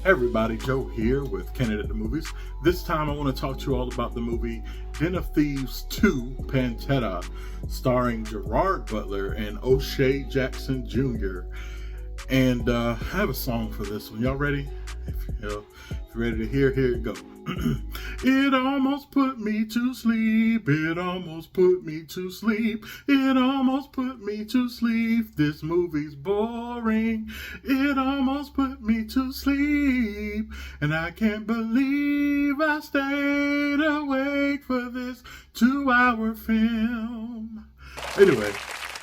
Hey everybody, Joe here with Candid the Movies. This time I want to talk to you all about the movie Den of Thieves 2, Pantera, starring Gerard Butler and O'Shea Jackson Jr. And I have a song for this one. Y'all ready? If you're ready to hear, here it go. It almost put me to sleep. It almost put me to sleep. It almost put me to sleep. This movie's boring. It almost put me to sleep. And I can't believe I stayed awake for this 2-hour film. Anyway,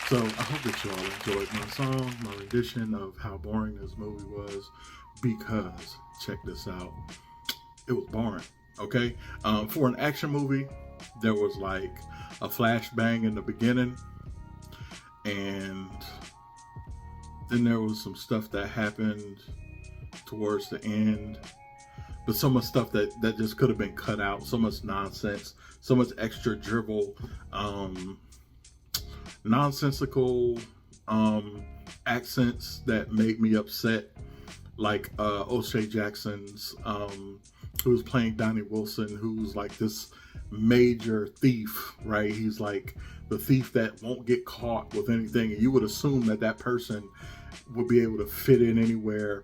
so I hope that you all enjoyed my song, my rendition of how boring this movie was, because check this out. It was boring, okay? For an action movie, there was like a flashbang in the beginning, and then there was some stuff that happened towards the end, but so much stuff that just could have been cut out, so much nonsense, so much extra dribble, nonsensical accents that made me upset, like O'Shea Jackson's, who was playing Donnie Wilson, who's like this major thief, right? He's like the thief that won't get caught with anything, and you would assume that that person would be able to fit in anywhere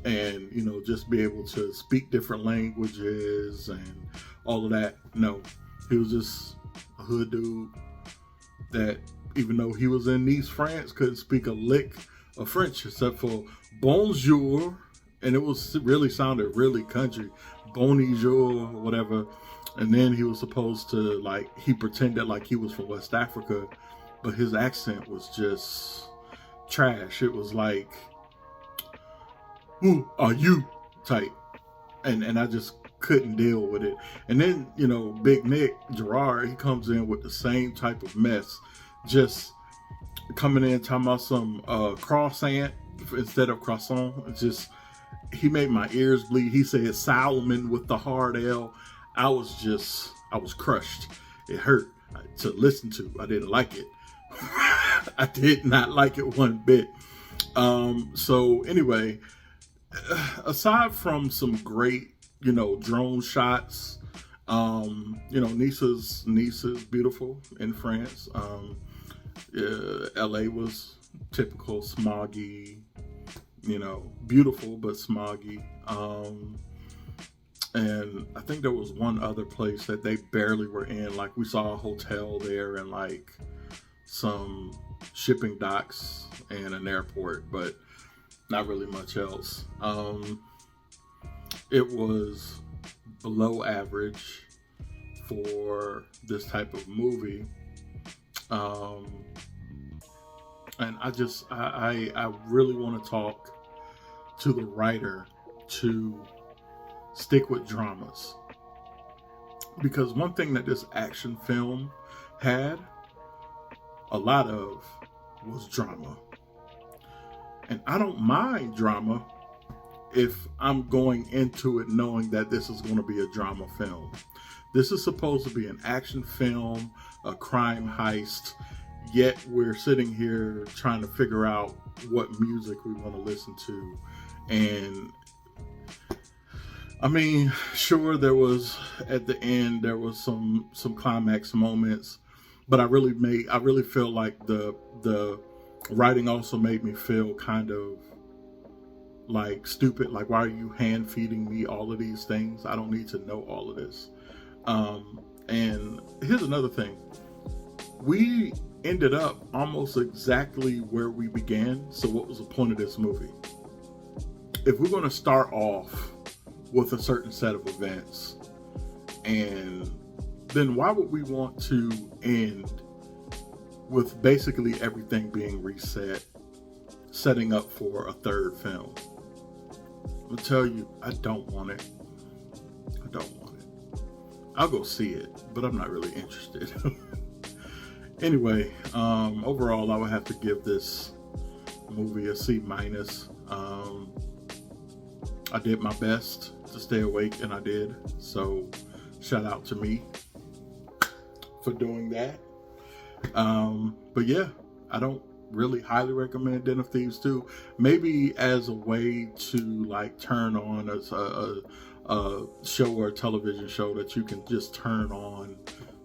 and, you know, just be able to speak different languages and all of that. No, he was just a hood dude that, even though he was in Nice, France, couldn't speak a lick of French except for bonjour, and it sounded really country, bonjour, whatever. And then he was supposed to, like, he pretended like he was from West Africa, but his accent was just trash. It was like, who are you type, and I just couldn't deal with it. And then, you know, Big Nick Gerard, he comes in with the same type of mess, just coming in talking about some croissant instead of croissant. It's just, he made my ears bleed. He said Salmon with the hard L. I was crushed. It hurt to listen to. I didn't like it. I did not like it one bit. So anyway, aside from some great, you know, drone shots, you know, Nice is beautiful in France. LA was typical smoggy, you know, beautiful but smoggy. And I think there was one other place that they barely were in. Like, we saw a hotel there and like some shipping docks and an airport, but not really much else. It was below average for this type of movie. And I really want to talk to the writer to stick with dramas, because one thing that this action film had a lot of was drama. And I don't mind drama if I'm going into it knowing that this is going to be a drama film. This is supposed to be an action film, a crime heist, yet we're sitting here trying to figure out what music we want to listen to. And I mean, sure, there was, at the end, there was some climax moments, but I really feel like the writing also made me feel kind of like stupid. Like, why are you hand feeding me all of these things? I don't need to know all of this. And here's another thing. We ended up almost exactly where we began. So what was the point of this movie? If we're going to start off with a certain set of events, and then why would we want to end with basically everything being reset, setting up for a third film? I'm gonna tell you, I don't want it. I don't want it. I'll go see it, but I'm not really interested. Anyway, overall, I would have to give this movie a C-. I did my best to stay awake, and I did. So, shout out to me for doing that. But yeah, I don't really highly recommend Den of Thieves 2. Maybe as a way to like turn on a show or a television show that you can just turn on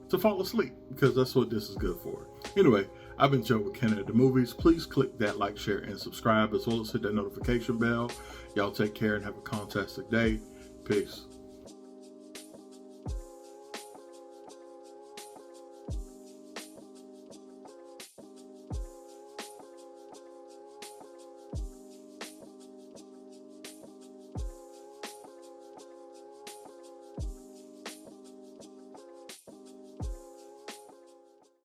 to fall asleep, because that's what this is good for. Anyway, I've been Joe with Candid the Movies. Please click that like, share, and subscribe, as well as hit that notification bell. Y'all take care and have a fantastic day. Peace.